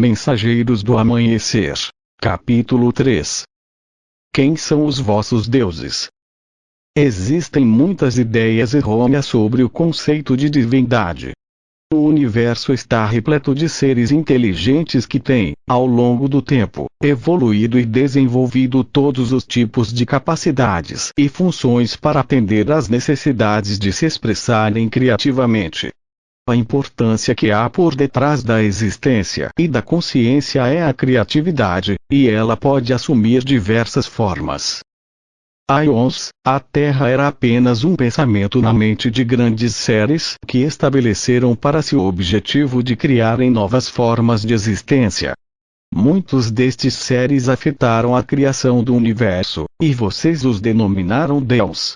Mensageiros do Amanhecer. Capítulo 3. Quem são os vossos deuses? Existem muitas ideias errôneas sobre o conceito de divindade. O universo está repleto de seres inteligentes que têm, ao longo do tempo, evoluído e desenvolvido todos os tipos de capacidades e funções para atender às necessidades de se expressarem criativamente. A importância que há por detrás da existência e da consciência é a criatividade, e ela pode assumir diversas formas. Há eons, a Terra era apenas um pensamento na mente de grandes seres que estabeleceram para si o objetivo de criarem novas formas de existência. Muitos destes seres afetaram a criação do universo, e vocês os denominaram Deus.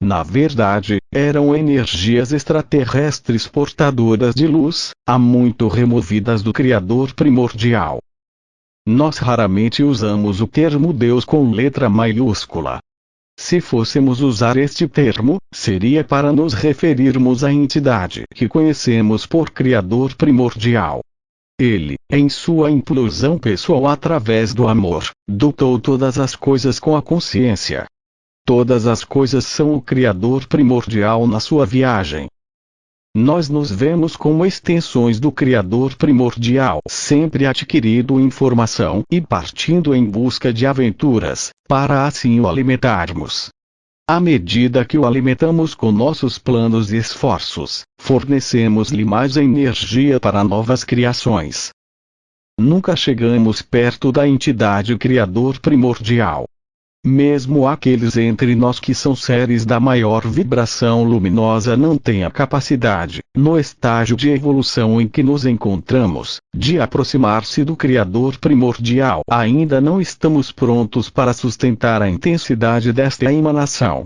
Na verdade, eram energias extraterrestres portadoras de luz, há muito removidas do Criador primordial. Nós raramente usamos o termo Deus com letra maiúscula. Se fôssemos usar este termo, seria para nos referirmos à entidade que conhecemos por Criador primordial. Ele, em sua implosão pessoal através do amor, dotou todas as coisas com a consciência. Todas as coisas são o Criador primordial na sua viagem. Nós nos vemos como extensões do Criador primordial, sempre adquirindo informação e partindo em busca de aventuras, para assim o alimentarmos. À medida que o alimentamos com nossos planos e esforços, fornecemos-lhe mais energia para novas criações. Nunca chegamos perto da entidade Criador primordial. Mesmo aqueles entre nós que são seres da maior vibração luminosa não têm a capacidade, no estágio de evolução em que nos encontramos, de aproximar-se do Criador primordial. Ainda não estamos prontos para sustentar a intensidade desta emanação.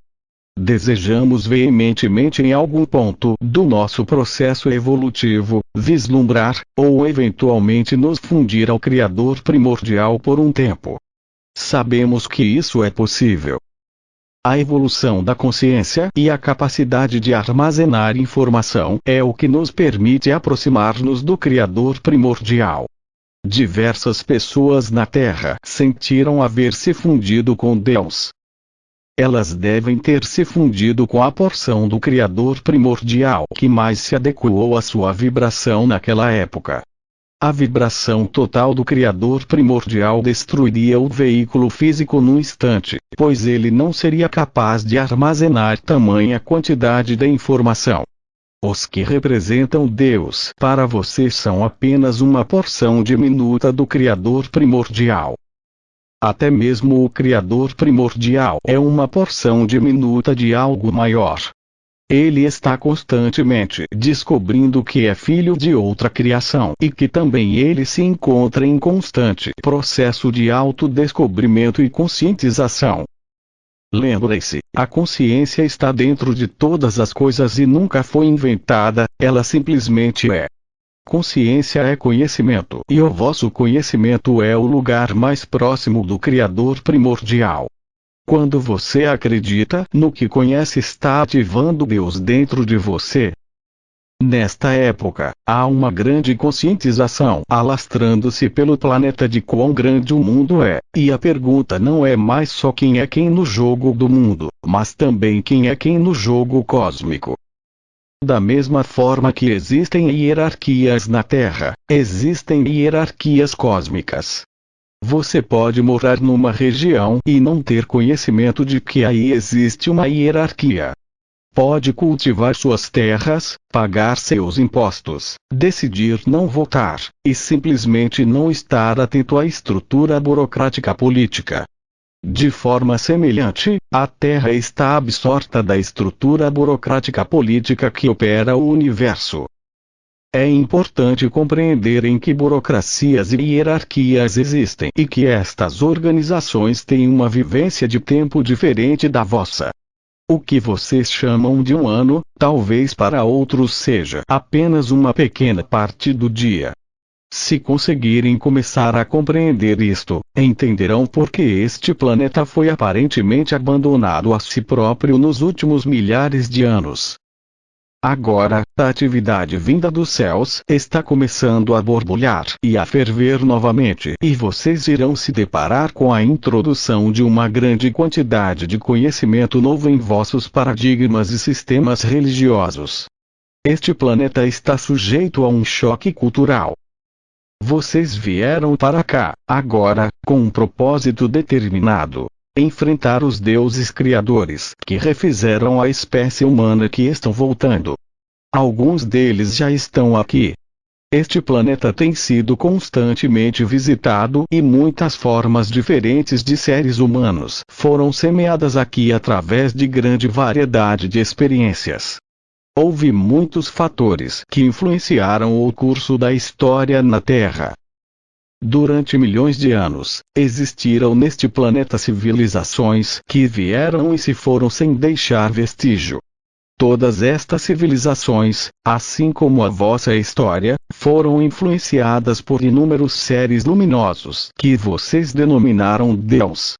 Desejamos veementemente em algum ponto do nosso processo evolutivo, vislumbrar, ou eventualmente nos fundir ao Criador primordial por um tempo. Sabemos que isso é possível. A evolução da consciência e a capacidade de armazenar informação é o que nos permite aproximar-nos do Criador primordial. Diversas pessoas na Terra sentiram haver se fundido com Deus. Elas devem ter se fundido com a porção do Criador primordial que mais se adequou à sua vibração naquela época. A vibração total do Criador primordial destruiria o veículo físico num instante, pois ele não seria capaz de armazenar tamanha quantidade de informação. Os que representam Deus para você são apenas uma porção diminuta do Criador primordial. Até mesmo o Criador primordial é uma porção diminuta de algo maior. Ele está constantemente descobrindo que é filho de outra criação e que também ele se encontra em constante processo de autodescobrimento e conscientização. Lembre-se, a consciência está dentro de todas as coisas e nunca foi inventada, ela simplesmente é. Consciência é conhecimento e o vosso conhecimento é o lugar mais próximo do Criador primordial. Quando você acredita no que conhece, está ativando Deus dentro de você. Nesta época, há uma grande conscientização alastrando-se pelo planeta de quão grande o mundo é, e a pergunta não é mais só quem é quem no jogo do mundo, mas também quem é quem no jogo cósmico. Da mesma forma que existem hierarquias na Terra, existem hierarquias cósmicas. Você pode morar numa região e não ter conhecimento de que aí existe uma hierarquia. Pode cultivar suas terras, pagar seus impostos, decidir não votar, e simplesmente não estar atento à estrutura burocrática política. De forma semelhante, a Terra está absorta da estrutura burocrática política que opera o universo. É importante compreender em que burocracias e hierarquias existem e que estas organizações têm uma vivência de tempo diferente da vossa. O que vocês chamam de um ano, talvez para outros seja apenas uma pequena parte do dia. Se conseguirem começar a compreender isto, entenderão por que este planeta foi aparentemente abandonado a si próprio nos últimos milhares de anos. Agora, a atividade vinda dos céus está começando a borbulhar e a ferver novamente, e vocês irão se deparar com a introdução de uma grande quantidade de conhecimento novo em vossos paradigmas e sistemas religiosos. Este planeta está sujeito a um choque cultural. Vocês vieram para cá, agora, com um propósito determinado. Enfrentar os deuses criadores que refizeram a espécie humana que estão voltando. Alguns deles já estão aqui. Este planeta tem sido constantemente visitado e muitas formas diferentes de seres humanos foram semeadas aqui através de grande variedade de experiências. Houve muitos fatores que influenciaram o curso da história na Terra. Durante milhões de anos, existiram neste planeta civilizações que vieram e se foram sem deixar vestígio. Todas estas civilizações, assim como a vossa história, foram influenciadas por inúmeros seres luminosos que vocês denominaram Deus.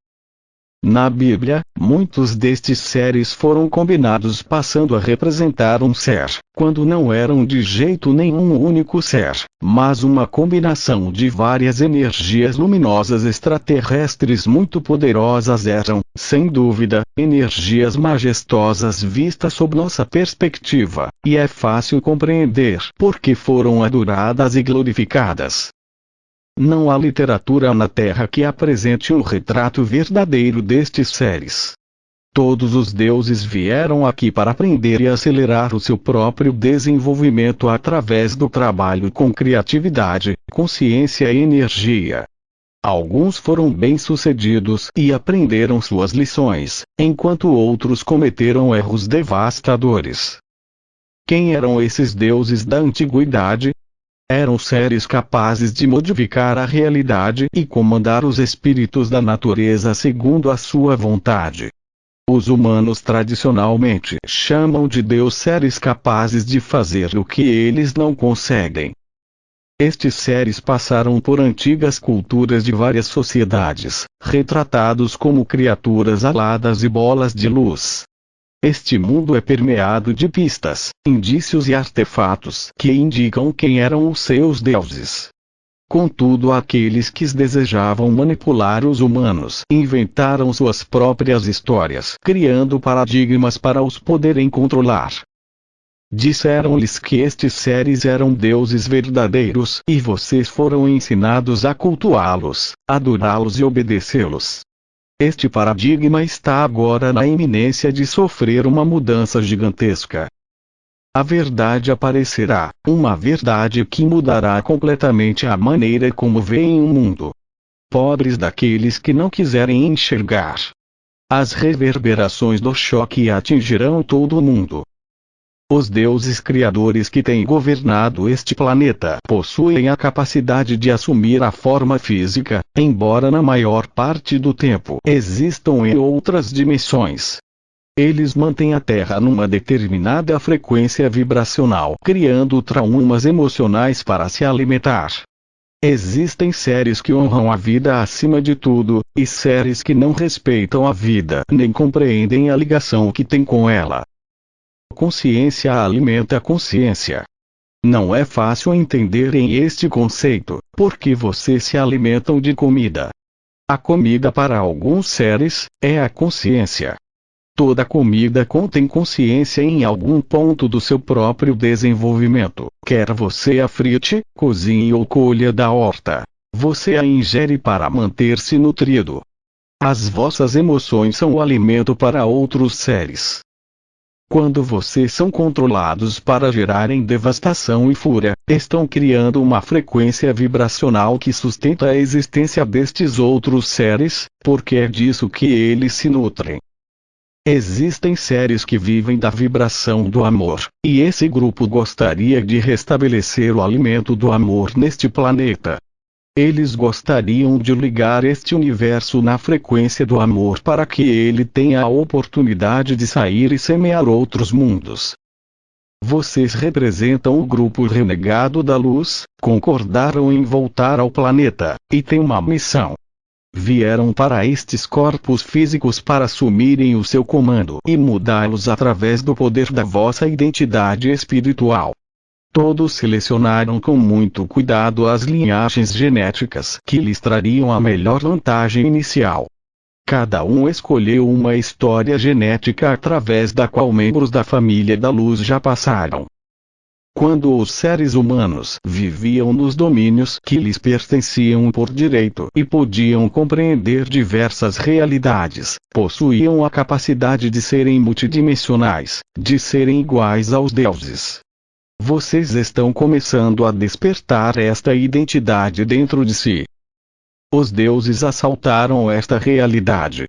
Na Bíblia, muitos destes seres foram combinados passando a representar um ser, quando não eram de jeito nenhum um único ser, mas uma combinação de várias energias luminosas extraterrestres muito poderosas eram, sem dúvida, energias majestosas vistas sob nossa perspectiva, e é fácil compreender por que foram adoradas e glorificadas. Não há literatura na Terra que apresente um retrato verdadeiro destes seres. Todos os deuses vieram aqui para aprender e acelerar o seu próprio desenvolvimento através do trabalho com criatividade, consciência e energia. Alguns foram bem-sucedidos e aprenderam suas lições, enquanto outros cometeram erros devastadores. Quem eram esses deuses da antiguidade? Eram seres capazes de modificar a realidade e comandar os espíritos da natureza segundo a sua vontade. Os humanos tradicionalmente chamam de Deus seres capazes de fazer o que eles não conseguem. Estes seres passaram por antigas culturas de várias sociedades, retratados como criaturas aladas e bolas de luz. Este mundo é permeado de pistas, indícios e artefatos que indicam quem eram os seus deuses. Contudo, aqueles que desejavam manipular os humanos inventaram suas próprias histórias, criando paradigmas para os poderem controlar. Disseram-lhes que estes seres eram deuses verdadeiros e vocês foram ensinados a cultuá-los, adorá-los e obedecê-los. Este paradigma está agora na iminência de sofrer uma mudança gigantesca. A verdade aparecerá, uma verdade que mudará completamente a maneira como veem o mundo. Pobres daqueles que não quiserem enxergar. As reverberações do choque atingirão todo o mundo. Os deuses criadores que têm governado este planeta possuem a capacidade de assumir a forma física, embora na maior parte do tempo existam em outras dimensões. Eles mantêm a Terra numa determinada frequência vibracional, criando traumas emocionais para se alimentar. Existem seres que honram a vida acima de tudo, e seres que não respeitam a vida nem compreendem a ligação que têm com ela. Consciência alimenta a consciência. Não é fácil entenderem este conceito, porque vocês se alimentam de comida. A comida para alguns seres é a consciência. Toda comida contém consciência em algum ponto do seu próprio desenvolvimento, quer você a frite, cozinhe ou colha da horta. Você a ingere para manter-se nutrido. As vossas emoções são o alimento para outros seres. Quando vocês são controlados para gerarem devastação e fúria, estão criando uma frequência vibracional que sustenta a existência destes outros seres, porque é disso que eles se nutrem. Existem seres que vivem da vibração do amor, e esse grupo gostaria de restabelecer o alimento do amor neste planeta. Eles gostariam de ligar este universo na frequência do amor para que ele tenha a oportunidade de sair e semear outros mundos. Vocês representam o grupo renegado da luz, concordaram em voltar ao planeta, e têm uma missão. vieram para estes corpos físicos para assumirem o seu comando e mudá-los através do poder da vossa identidade espiritual. Todos selecionaram com muito cuidado as linhagens genéticas que lhes trariam a melhor vantagem inicial. Cada um escolheu uma história genética através da qual membros da família da luz já passaram. Quando os seres humanos viviam nos domínios que lhes pertenciam por direito e podiam compreender diversas realidades, possuíam a capacidade de serem multidimensionais, de serem iguais aos deuses. Vocês estão começando a despertar esta identidade dentro de si. Os deuses assaltaram esta realidade.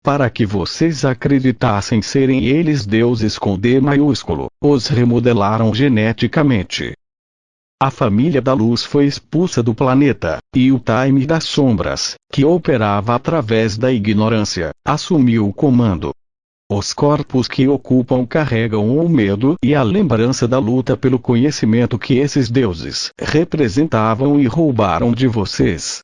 Para que vocês acreditassem serem eles deuses com D maiúsculo, os remodelaram geneticamente. A família da luz foi expulsa do planeta, e o time das sombras, que operava através da ignorância, assumiu o comando. Os corpos que ocupam carregam o medo e a lembrança da luta pelo conhecimento que esses deuses representavam e roubaram de vocês.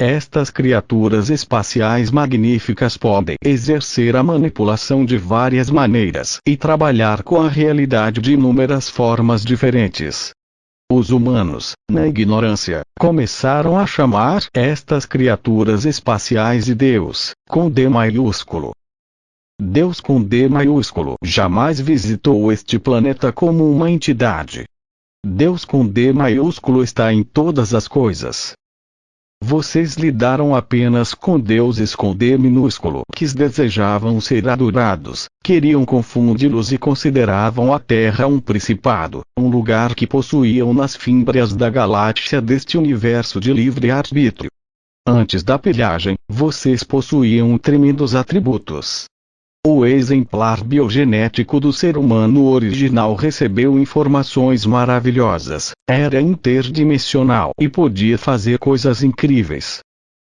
Estas criaturas espaciais magníficas podem exercer a manipulação de várias maneiras e trabalhar com a realidade de inúmeras formas diferentes. Os humanos, na ignorância, começaram a chamar estas criaturas espaciais de Deus, com D maiúsculo. Deus com D maiúsculo jamais visitou este planeta como uma entidade. Deus com D maiúsculo está em todas as coisas. Vocês lidaram apenas com deuses com D minúsculo que desejavam ser adorados, queriam confundi-los e consideravam a Terra um principado, um lugar que possuíam nas fímbrias da galáxia deste universo de livre-arbítrio. Antes da pilhagem, vocês possuíam tremendos atributos. O exemplar biogenético do ser humano original recebeu informações maravilhosas, era interdimensional e podia fazer coisas incríveis.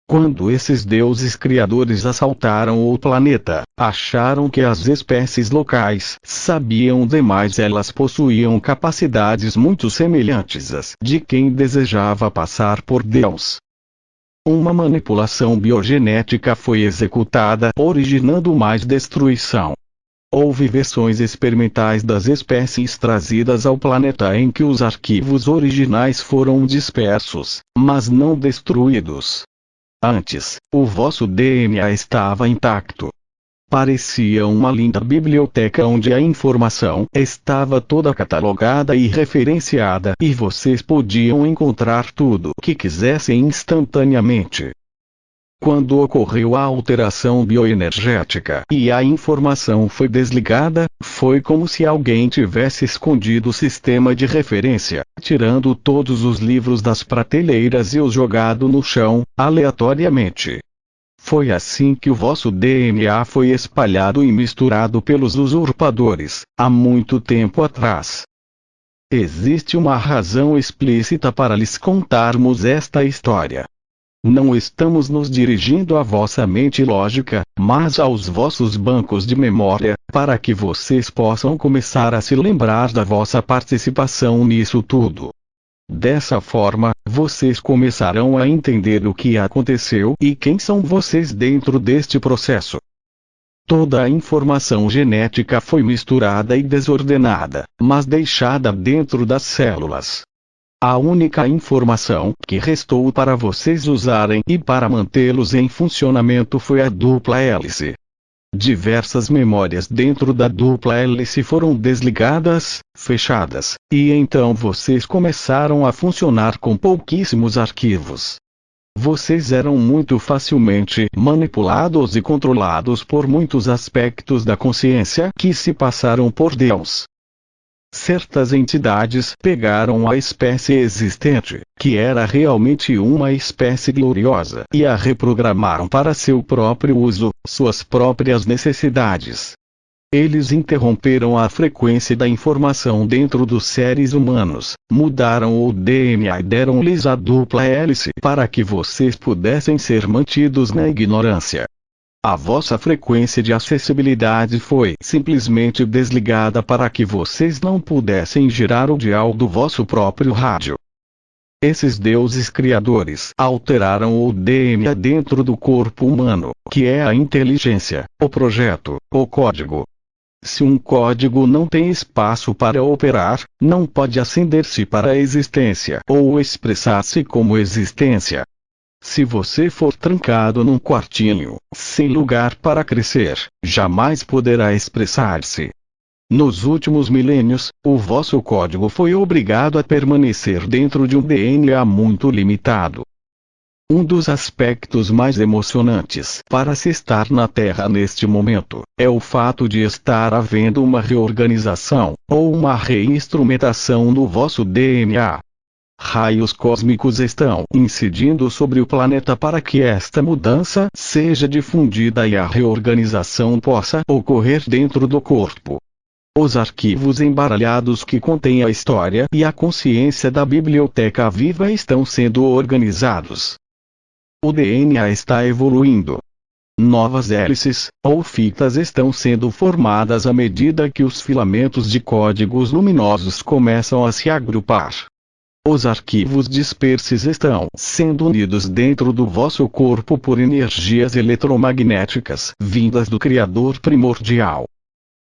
Quando esses deuses criadores assaltaram o planeta, acharam que as espécies locais sabiam demais. Elas possuíam capacidades muito semelhantes às de quem desejava passar por Deus. Uma manipulação biogenética foi executada, originando mais destruição. Houve versões experimentais das espécies trazidas ao planeta em que os arquivos originais foram dispersos, mas não destruídos. Antes, o vosso DNA estava intacto. Parecia uma linda biblioteca onde a informação estava toda catalogada e referenciada e vocês podiam encontrar tudo o que quisessem instantaneamente. Quando ocorreu a alteração bioenergética e a informação foi desligada, foi como se alguém tivesse escondido o sistema de referência, tirando todos os livros das prateleiras e os jogado no chão, aleatoriamente. Foi assim que o vosso DNA foi espalhado e misturado pelos usurpadores, há muito tempo atrás. Existe uma razão explícita para lhes contarmos esta história. Não estamos nos dirigindo à vossa mente lógica, mas aos vossos bancos de memória, para que vocês possam começar a se lembrar da vossa participação nisso tudo. Dessa forma, vocês começarão a entender o que aconteceu e quem são vocês dentro deste processo. Toda a informação genética foi misturada e desordenada, mas deixada dentro das células. A única informação que restou para vocês usarem e para mantê-los em funcionamento foi a dupla hélice. Diversas memórias dentro da dupla hélice foram desligadas, fechadas, e então vocês começaram a funcionar com pouquíssimos arquivos. Vocês eram muito facilmente manipulados e controlados por muitos aspectos da consciência que se passaram por Deus. Certas entidades pegaram a espécie existente, que era realmente uma espécie gloriosa, e a reprogramaram para seu próprio uso, suas próprias necessidades. Eles interromperam a frequência da informação dentro dos seres humanos, mudaram o DNA e deram-lhes a dupla hélice para que vocês pudessem ser mantidos na ignorância. A vossa frequência de acessibilidade foi simplesmente desligada para que vocês não pudessem girar o dial do vosso próprio rádio. Esses deuses criadores alteraram o DNA dentro do corpo humano, que é a inteligência, o projeto, o código. Se um código não tem espaço para operar, não pode acender-se para a existência ou expressar-se como existência. Se você for trancado num quartinho, sem lugar para crescer, jamais poderá expressar-se. Nos últimos milênios, o vosso código foi obrigado a permanecer dentro de um DNA muito limitado. Um dos aspectos mais emocionantes para se estar na Terra neste momento é o fato de estar havendo uma reorganização, ou uma reinstrumentação no vosso DNA. Raios cósmicos estão incidindo sobre o planeta para que esta mudança seja difundida e a reorganização possa ocorrer dentro do corpo. Os arquivos embaralhados que contêm a história e a consciência da biblioteca viva estão sendo organizados. O DNA está evoluindo. Novas hélices, ou fitas estão sendo formadas à medida que os filamentos de códigos luminosos começam a se agrupar. Os arquivos dispersos estão sendo unidos dentro do vosso corpo por energias eletromagnéticas vindas do Criador primordial.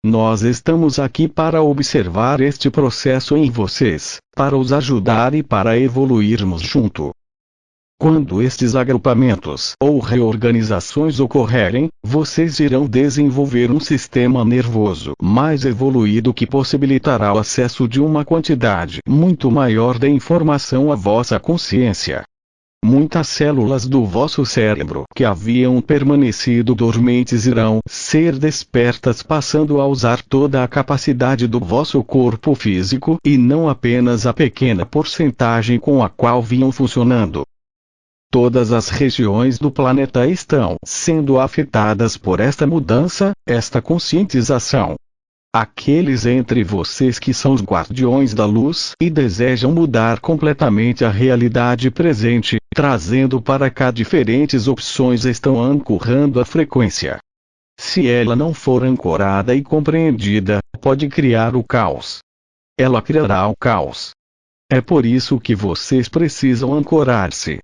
Nós estamos aqui para observar este processo em vocês, para os ajudar e para evoluirmos junto. Quando estes agrupamentos ou reorganizações ocorrerem, vocês irão desenvolver um sistema nervoso mais evoluído que possibilitará o acesso de uma quantidade muito maior de informação à vossa consciência. Muitas células do vosso cérebro que haviam permanecido dormentes irão ser despertas, passando a usar toda a capacidade do vosso corpo físico e não apenas a pequena porcentagem com a qual vinham funcionando. Todas as regiões do planeta estão sendo afetadas por esta mudança, esta conscientização. Aqueles entre vocês que são os guardiões da luz e desejam mudar completamente a realidade presente, trazendo para cá diferentes opções, estão ancorando a frequência. Se ela não for ancorada e compreendida, pode criar o caos. Ela criará o caos. É por isso que vocês precisam ancorar-se.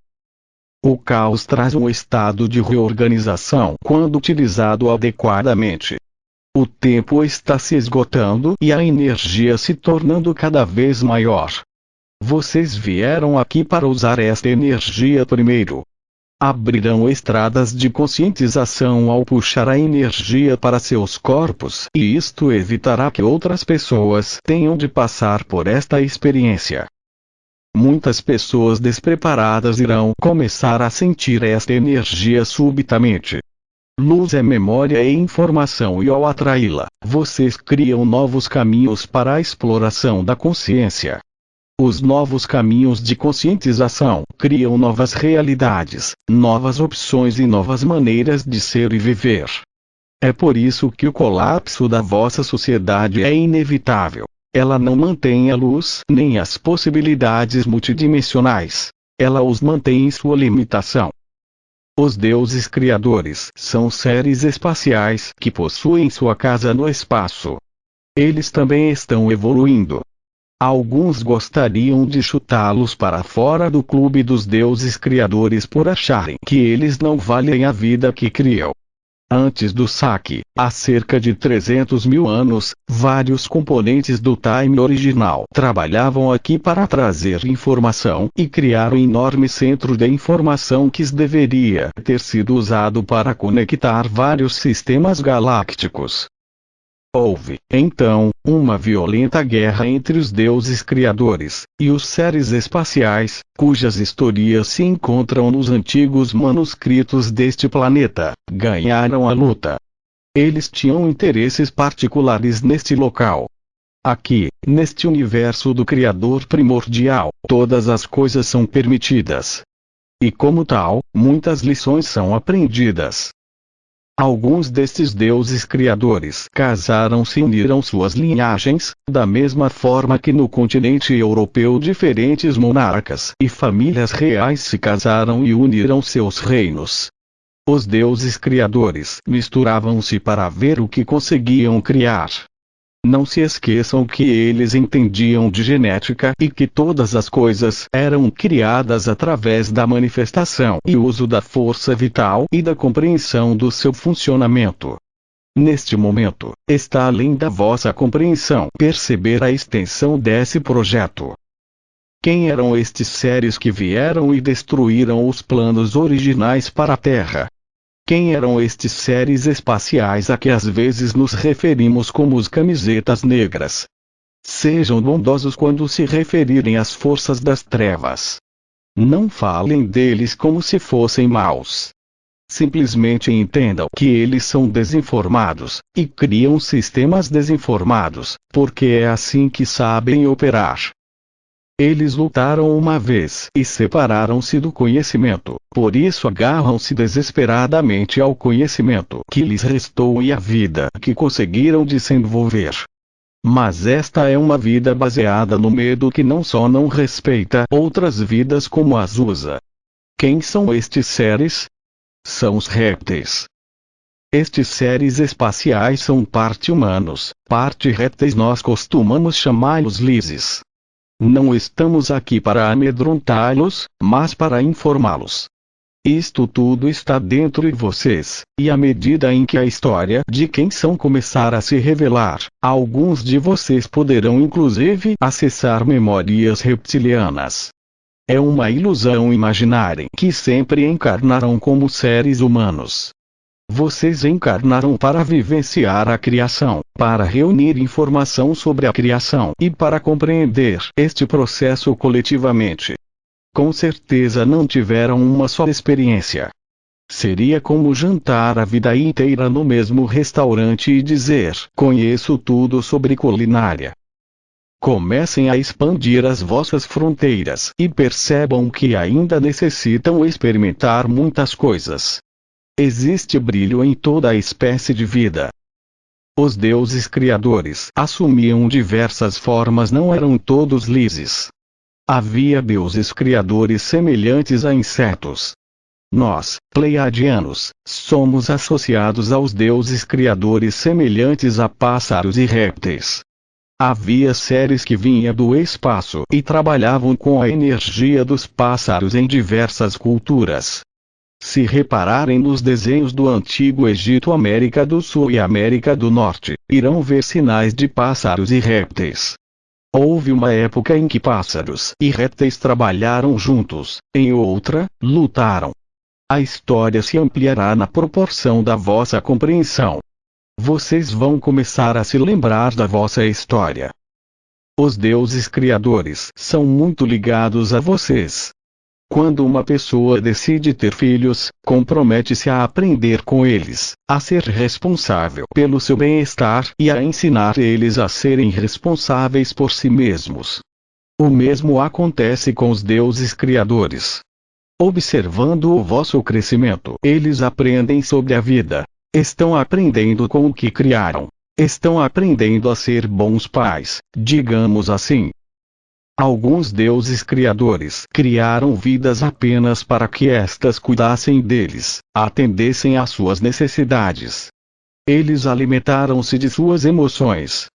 O caos traz um estado de reorganização quando utilizado adequadamente. O tempo está se esgotando e a energia se tornando cada vez maior. Vocês vieram aqui para usar esta energia primeiro. Abrirão estradas de conscientização ao puxar a energia para seus corpos, e isto evitará que outras pessoas tenham de passar por esta experiência. Muitas pessoas despreparadas irão começar a sentir esta energia subitamente. Luz é memória e informação, e ao atraí-la, vocês criam novos caminhos para a exploração da consciência. Os novos caminhos de conscientização criam novas realidades, novas opções e novas maneiras de ser e viver. É por isso que o colapso da vossa sociedade é inevitável. Ela não mantém a luz nem as possibilidades multidimensionais. Ela os mantém em sua limitação. Os deuses criadores são seres espaciais que possuem sua casa no espaço. Eles também estão evoluindo. Alguns gostariam de chutá-los para fora do clube dos deuses criadores por acharem que eles não valem a vida que criam. Antes do saque, há cerca de 300 mil anos, vários componentes do time original trabalhavam aqui para trazer informação e criar um enorme centro de informação que deveria ter sido usado para conectar vários sistemas galácticos. Houve, então, uma violenta guerra entre os deuses criadores e os seres espaciais, cujas historias se encontram nos antigos manuscritos deste planeta. Ganharam a luta. Eles tinham interesses particulares neste local. Aqui, neste universo do Criador primordial, todas as coisas são permitidas. E como tal, muitas lições são aprendidas. Alguns destes deuses criadores casaram-se e uniram suas linhagens, da mesma forma que no continente europeu diferentes monarcas e famílias reais se casaram e uniram seus reinos. Os deuses criadores misturavam-se para ver o que conseguiam criar. Não se esqueçam que eles entendiam de genética e que todas as coisas eram criadas através da manifestação e uso da força vital e da compreensão do seu funcionamento. Neste momento, está além da vossa compreensão perceber a extensão desse projeto. Quem eram estes seres que vieram e destruíram os planos originais para a Terra? Quem eram estes seres espaciais a que às vezes nos referimos como os camisetas negras? Sejam bondosos quando se referirem às forças das trevas. Não falem deles como se fossem maus. Simplesmente entendam que eles são desinformados, e criam sistemas desinformados, porque é assim que sabem operar. Eles lutaram uma vez e separaram-se do conhecimento, por isso agarram-se desesperadamente ao conhecimento que lhes restou e à vida que conseguiram desenvolver. Mas esta é uma vida baseada no medo que não só não respeita outras vidas como as usa. Quem são estes seres? São os répteis. Estes seres espaciais são parte humanos, parte répteis, nós costumamos chamá-los lises. Não estamos aqui para amedrontá-los, mas para informá-los. Isto tudo está dentro de vocês, e à medida em que a história de quem são começar a se revelar, alguns de vocês poderão inclusive acessar memórias reptilianas. É uma ilusão imaginarem que sempre encarnarão como seres humanos. Vocês encarnaram para vivenciar a criação, para reunir informação sobre a criação e para compreender este processo coletivamente. Com certeza não tiveram uma só experiência. Seria como jantar a vida inteira no mesmo restaurante e dizer: conheço tudo sobre culinária. Comecem a expandir as vossas fronteiras e percebam que ainda necessitam experimentar muitas coisas. Existe brilho em toda a espécie de vida. Os deuses criadores assumiam diversas formas, não eram todos lises. Havia deuses criadores semelhantes a insetos. Nós, pleiadianos, somos associados aos deuses criadores semelhantes a pássaros e répteis. Havia seres que vinham do espaço e trabalhavam com a energia dos pássaros em diversas culturas. Se repararem nos desenhos do Antigo Egito, América do Sul e América do Norte, irão ver sinais de pássaros e répteis. Houve uma época em que pássaros e répteis trabalharam juntos, em outra, lutaram. A história se ampliará na proporção da vossa compreensão. Vocês vão começar a se lembrar da vossa história. Os deuses criadores são muito ligados a vocês. Quando uma pessoa decide ter filhos, compromete-se a aprender com eles, a ser responsável pelo seu bem-estar e a ensinar eles a serem responsáveis por si mesmos. O mesmo acontece com os deuses criadores. Observando o vosso crescimento, eles aprendem sobre a vida. Estão aprendendo com o que criaram. Estão aprendendo a ser bons pais, digamos assim. Alguns deuses criadores criaram vidas apenas para que estas cuidassem deles, atendessem às suas necessidades. Eles alimentaram-se de suas emoções.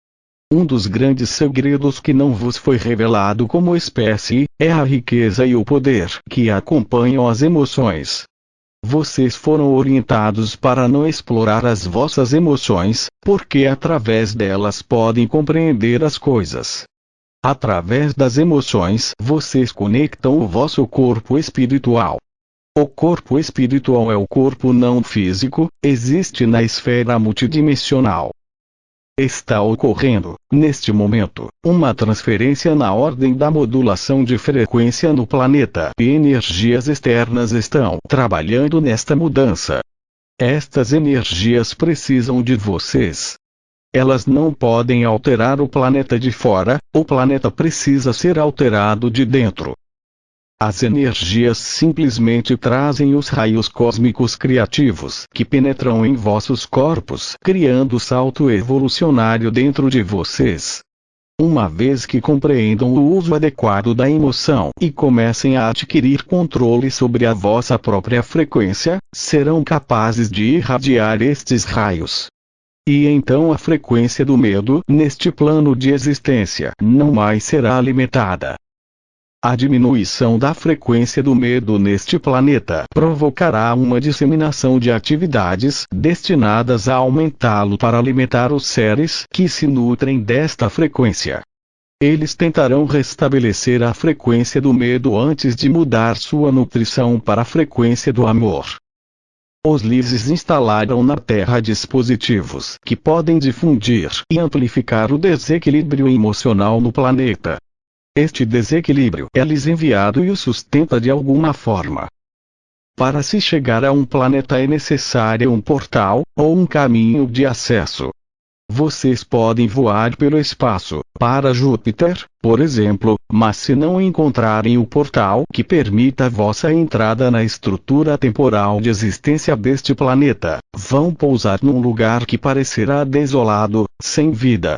Um dos grandes segredos que não vos foi revelado como espécie, é a riqueza e o poder que acompanham as emoções. Vocês foram orientados para não explorar as vossas emoções, porque através delas podem compreender as coisas. Através das emoções, vocês conectam o vosso corpo espiritual. O corpo espiritual é o corpo não físico, existe na esfera multidimensional. Está ocorrendo, neste momento, uma transferência na ordem da modulação de frequência no planeta e energias externas estão trabalhando nesta mudança. Estas energias precisam de vocês. Elas não podem alterar o planeta de fora, o planeta precisa ser alterado de dentro. As energias simplesmente trazem os raios cósmicos criativos que penetram em vossos corpos, criando salto evolucionário dentro de vocês. Uma vez que compreendam o uso adequado da emoção e comecem a adquirir controle sobre a vossa própria frequência, serão capazes de irradiar estes raios. E então a frequência do medo neste plano de existência não mais será alimentada. A diminuição da frequência do medo neste planeta provocará uma disseminação de atividades destinadas a aumentá-lo para alimentar os seres que se nutrem desta frequência. Eles tentarão restabelecer a frequência do medo antes de mudar sua nutrição para a frequência do amor. Os Lises instalaram na Terra dispositivos que podem difundir e amplificar o desequilíbrio emocional no planeta. Este desequilíbrio é-lhes enviado e o sustenta de alguma forma. Para se chegar a um planeta é necessário um portal, ou um caminho de acesso. Vocês podem voar pelo espaço, para Júpiter, por exemplo, mas se não encontrarem o portal que permita a vossa entrada na estrutura temporal de existência deste planeta, vão pousar num lugar que parecerá desolado, sem vida.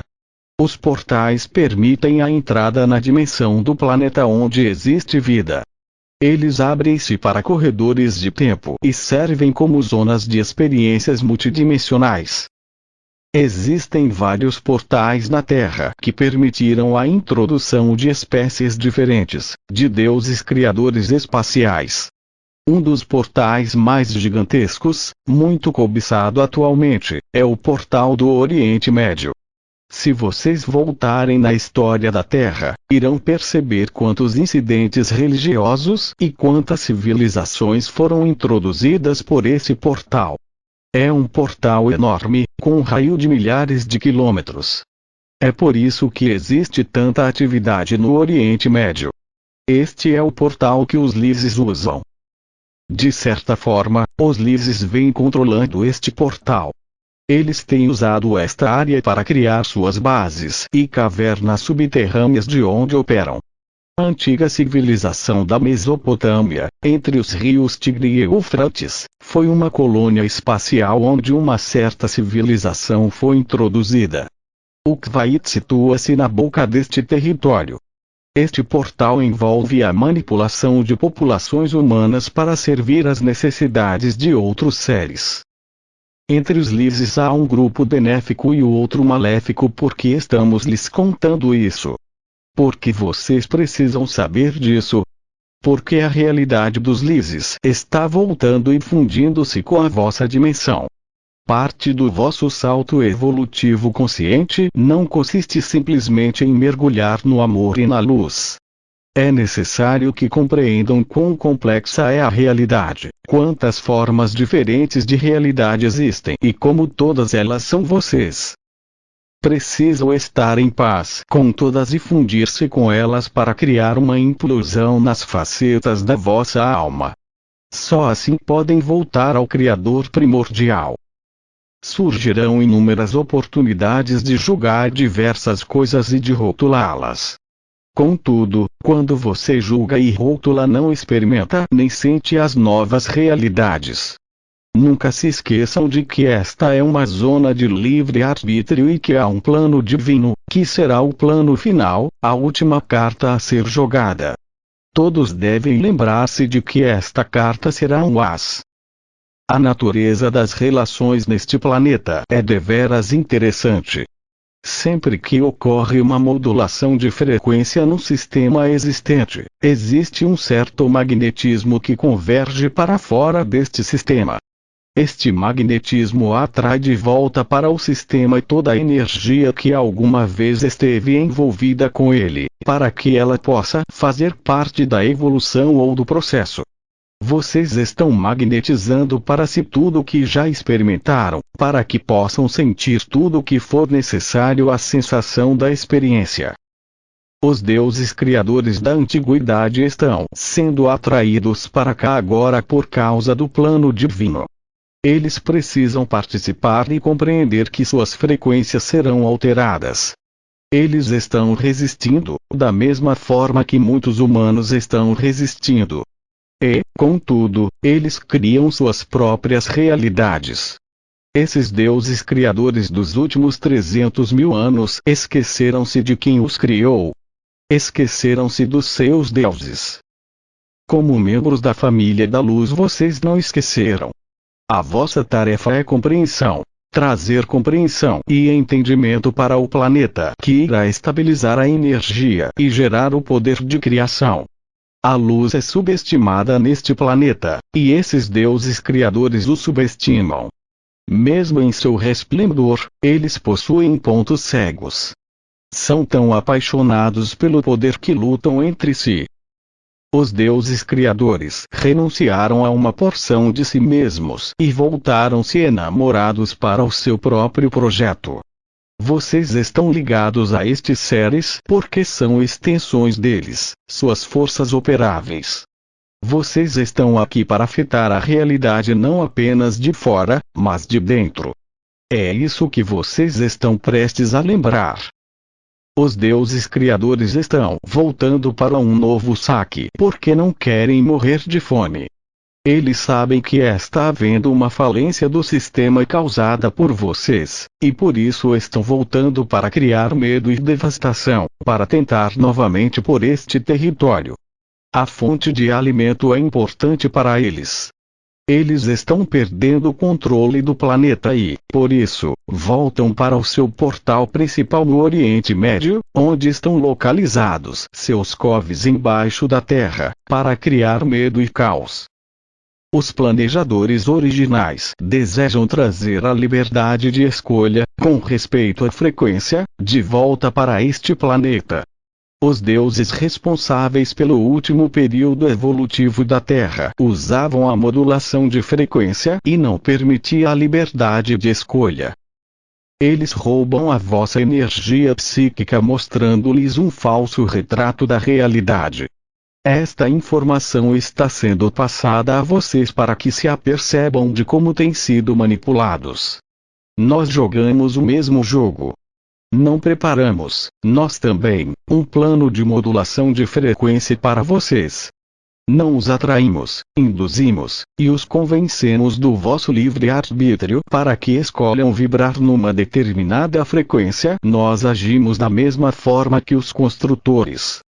Os portais permitem a entrada na dimensão do planeta onde existe vida. Eles abrem-se para corredores de tempo e servem como zonas de experiências multidimensionais. Existem vários portais na Terra que permitiram a introdução de espécies diferentes, de deuses criadores espaciais. Um dos portais mais gigantescos, muito cobiçado atualmente, é o portal do Oriente Médio. Se vocês voltarem na história da Terra, irão perceber quantos incidentes religiosos e quantas civilizações foram introduzidas por esse portal. É um portal enorme, com um raio de milhares de quilômetros. É por isso que existe tanta atividade no Oriente Médio. Este é o portal que os Lises usam. De certa forma, os Lises vêm controlando este portal. Eles têm usado esta área para criar suas bases e cavernas subterrâneas de onde operam. A antiga civilização da Mesopotâmia, entre os rios Tigre e Eufrates, foi uma colônia espacial onde uma certa civilização foi introduzida. O Kuwait situa-se na boca deste território. Este portal envolve a manipulação de populações humanas para servir às necessidades de outros seres. Entre os Lises há um grupo benéfico e o outro maléfico. Por que estamos lhes contando isso? Porque vocês precisam saber disso. Porque a realidade dos Lises está voltando e fundindo-se com a vossa dimensão. Parte do vosso salto evolutivo consciente não consiste simplesmente em mergulhar no amor e na luz. É necessário que compreendam quão complexa é a realidade, quantas formas diferentes de realidade existem e como todas elas são vocês. Precisam estar em paz com todas e fundir-se com elas para criar uma implosão nas facetas da vossa alma. Só assim podem voltar ao Criador primordial. Surgirão inúmeras oportunidades de julgar diversas coisas e de rotulá-las. Contudo, quando você julga e rótula, não experimenta nem sente as novas realidades. Nunca se esqueçam de que esta é uma zona de livre-arbítrio e que há um plano divino, que será o plano final, a última carta a ser jogada. Todos devem lembrar-se de que esta carta será um as. A natureza das relações neste planeta é deveras interessante. Sempre que ocorre uma modulação de frequência no sistema existente, existe um certo magnetismo que converge para fora deste sistema. Este magnetismo atrai de volta para o sistema toda a energia que alguma vez esteve envolvida com ele, para que ela possa fazer parte da evolução ou do processo. Vocês estão magnetizando para si tudo o que já experimentaram, para que possam sentir tudo o que for necessário à sensação da experiência. Os deuses criadores da antiguidade estão sendo atraídos para cá agora por causa do plano divino. Eles precisam participar e compreender que suas frequências serão alteradas. Eles estão resistindo, da mesma forma que muitos humanos estão resistindo. E, contudo, eles criam suas próprias realidades. Esses deuses criadores dos últimos 300.000 anos esqueceram-se de quem os criou. Esqueceram-se dos seus deuses. Como membros da família da luz, vocês não esqueceram. A vossa tarefa é compreensão. trazer compreensão e entendimento para o planeta que irá estabilizar a energia e gerar o poder de criação. A luz é subestimada neste planeta, e esses deuses criadores o subestimam. Mesmo em seu resplendor, eles possuem pontos cegos. São tão apaixonados pelo poder que lutam entre si. Os deuses criadores renunciaram a uma porção de si mesmos e voltaram-se enamorados para o seu próprio projeto. Vocês estão ligados a estes seres porque são extensões deles, suas forças operáveis. Vocês estão aqui para afetar a realidade não apenas de fora, mas de dentro. É isso que vocês estão prestes a lembrar. Os deuses criadores estão voltando para um novo saque porque não querem morrer de fome. Eles sabem que está havendo uma falência do sistema causada por vocês, e por isso estão voltando para criar medo e devastação, para tentar novamente por este território. A fonte de alimento é importante para eles. Eles estão perdendo o controle do planeta e, por isso, voltam para o seu portal principal no Oriente Médio, onde estão localizados seus coves embaixo da terra, para criar medo e caos. Os planejadores originais desejam trazer a liberdade de escolha, com respeito à frequência, de volta para este planeta. Os deuses responsáveis pelo último período evolutivo da Terra usavam a modulação de frequência e não permitia a liberdade de escolha. Eles roubam a vossa energia psíquica mostrando-lhes um falso retrato da realidade. Esta informação está sendo passada a vocês para que se apercebam de como têm sido manipulados. Nós jogamos o mesmo jogo. Não preparamos, nós também, um plano de modulação de frequência para vocês. Não os atraímos, induzimos, e os convencemos do vosso livre-arbítrio para que escolham vibrar numa determinada frequência. Nós agimos da mesma forma que os construtores.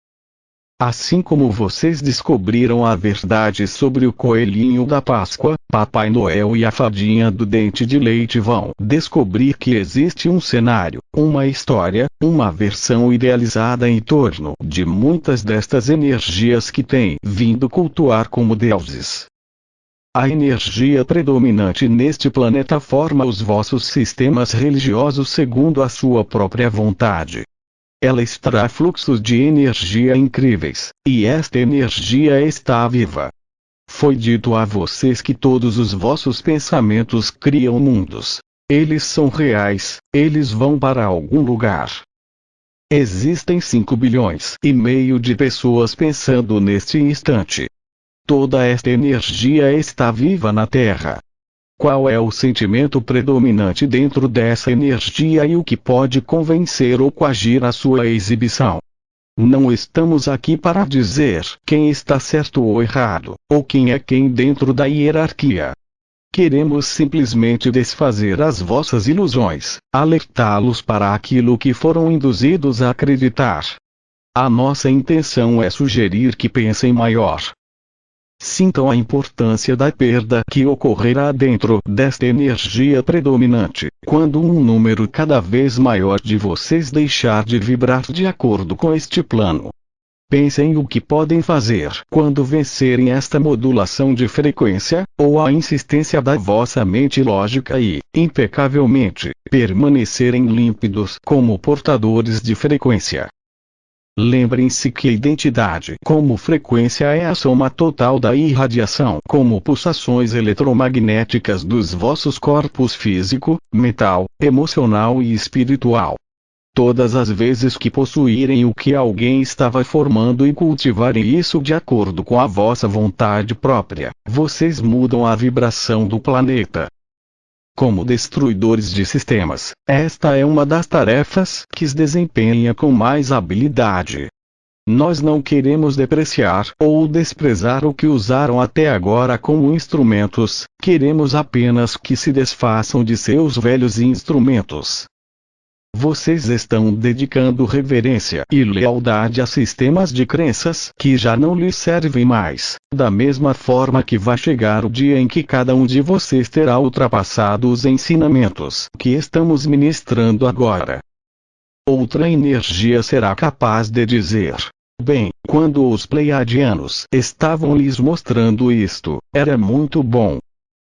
Assim como vocês descobriram a verdade sobre o coelhinho da Páscoa, Papai Noel e a fadinha do dente de leite vão descobrir que existe um cenário, uma história, uma versão idealizada em torno de muitas destas energias que têm vindo cultuar como deuses. A energia predominante neste planeta forma os vossos sistemas religiosos segundo a sua própria vontade. Ela extrai fluxos de energia incríveis, e esta energia está viva. Foi dito a vocês que todos os vossos pensamentos criam mundos. Eles são reais, eles vão para algum lugar. Existem 5,5 bilhões de pessoas pensando neste instante. Toda esta energia está viva na Terra. Qual é o sentimento predominante dentro dessa energia e o que pode convencer ou coagir a sua exibição? Não estamos aqui para dizer quem está certo ou errado, ou quem é quem dentro da hierarquia. Queremos simplesmente desfazer as vossas ilusões, alertá-los para aquilo que foram induzidos a acreditar. A nossa intenção é sugerir que pensem maior. Sintam a importância da perda que ocorrerá dentro desta energia predominante, quando um número cada vez maior de vocês deixar de vibrar de acordo com este plano. Pensem o que podem fazer quando vencerem esta modulação de frequência, ou a insistência da vossa mente lógica e, impecavelmente, permanecerem límpidos como portadores de frequência. Lembrem-se que a identidade como frequência é a soma total da irradiação como pulsações eletromagnéticas dos vossos corpos físico, mental, emocional e espiritual. Todas as vezes que possuírem o que alguém estava formando e cultivarem isso de acordo com a vossa vontade própria, vocês mudam a vibração do planeta. Como destruidores de sistemas, esta é uma das tarefas que se desempenha com mais habilidade. Nós não queremos depreciar ou desprezar o que usaram até agora como instrumentos, queremos apenas que se desfaçam de seus velhos instrumentos. Vocês estão dedicando reverência e lealdade a sistemas de crenças que já não lhes servem mais, da mesma forma que vai chegar o dia em que cada um de vocês terá ultrapassado os ensinamentos que estamos ministrando agora. Outra energia será capaz de dizer: bem, quando os Pleiadianos estavam lhes mostrando isto, era muito bom.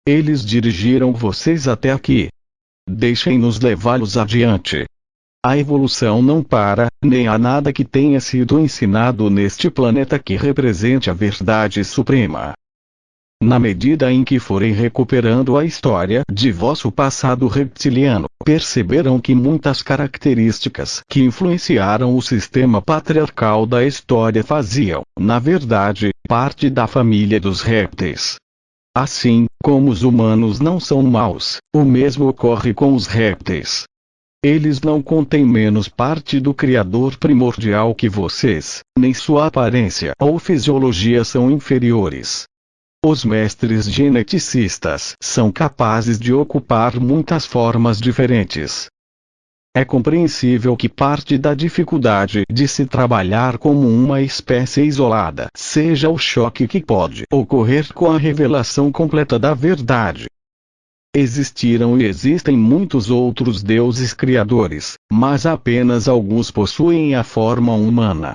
Eles dirigiram vocês até aqui. Deixem-nos levá-los adiante. A evolução não para, nem há nada que tenha sido ensinado neste planeta que represente a verdade suprema. Na medida em que forem recuperando a história de vosso passado reptiliano, perceberão que muitas características que influenciaram o sistema patriarcal da história faziam, na verdade, parte da família dos répteis. Assim, como os humanos não são maus, o mesmo ocorre com os répteis. Eles não contêm menos parte do Criador primordial que vocês, nem sua aparência ou fisiologia são inferiores. Os mestres geneticistas são capazes de ocupar muitas formas diferentes. É compreensível que parte da dificuldade de se trabalhar como uma espécie isolada seja o choque que pode ocorrer com a revelação completa da verdade. Existiram e existem muitos outros deuses criadores, mas apenas alguns possuem a forma humana.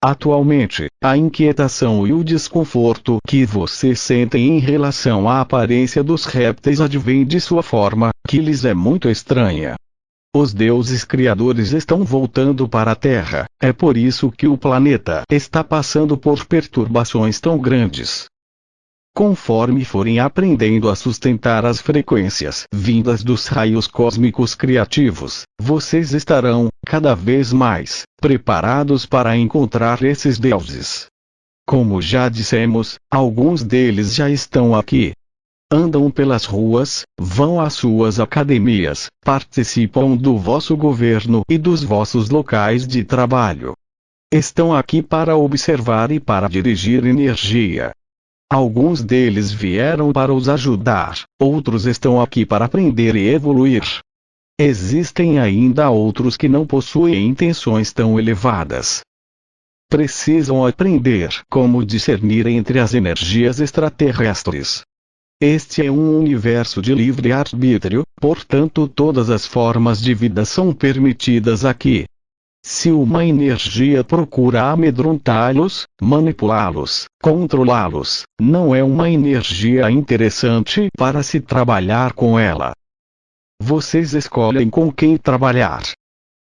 Atualmente, a inquietação e o desconforto que vocês sentem em relação à aparência dos répteis advém de sua forma, que lhes é muito estranha. Os deuses criadores estão voltando para a Terra, é por isso que o planeta está passando por perturbações tão grandes. Conforme forem aprendendo a sustentar as frequências vindas dos raios cósmicos criativos, vocês estarão, cada vez mais, preparados para encontrar esses deuses. Como já dissemos, alguns deles já estão aqui. Andam pelas ruas, vão às suas academias, participam do vosso governo e dos vossos locais de trabalho. Estão aqui para observar e para dirigir energia. Alguns deles vieram para os ajudar, outros estão aqui para aprender e evoluir. Existem ainda outros que não possuem intenções tão elevadas. Precisam aprender como discernir entre as energias extraterrestres. Este é um universo de livre-arbítrio, portanto todas as formas de vida são permitidas aqui. Se uma energia procura amedrontá-los, manipulá-los, controlá-los, não é uma energia interessante para se trabalhar com ela. Vocês escolhem com quem trabalhar.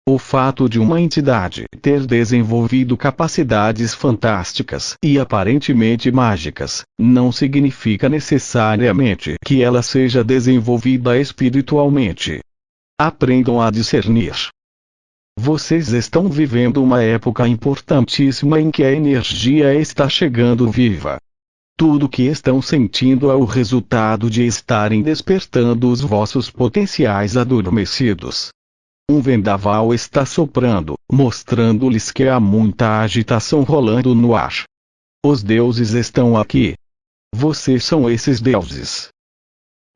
O fato de uma entidade ter desenvolvido capacidades fantásticas e aparentemente mágicas, não significa necessariamente que ela seja desenvolvida espiritualmente. Aprendam a discernir. Vocês estão vivendo uma época importantíssima em que a energia está chegando viva. Tudo que estão sentindo é o resultado de estarem despertando os vossos potenciais adormecidos. Um vendaval está soprando, mostrando-lhes que há muita agitação rolando no ar. Os deuses estão aqui. Vocês são esses deuses.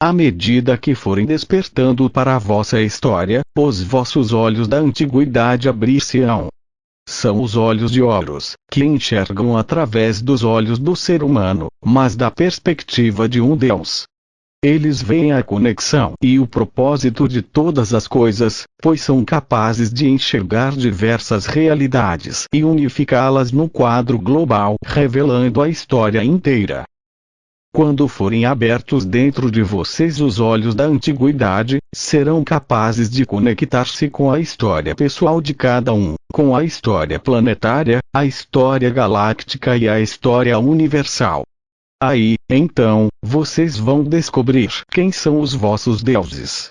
À medida que forem despertando para a vossa história, os vossos olhos da antiguidade abrir-se-ão. São os olhos de Horus, que enxergam através dos olhos do ser humano, mas da perspectiva de um Deus. Eles veem a conexão e o propósito de todas as coisas, pois são capazes de enxergar diversas realidades e unificá-las no quadro global, revelando a história inteira. Quando forem abertos dentro de vocês os olhos da antiguidade, serão capazes de conectar-se com a história pessoal de cada um, com a história planetária, a história galáctica e a história universal. Aí, então, vocês vão descobrir quem são os vossos deuses.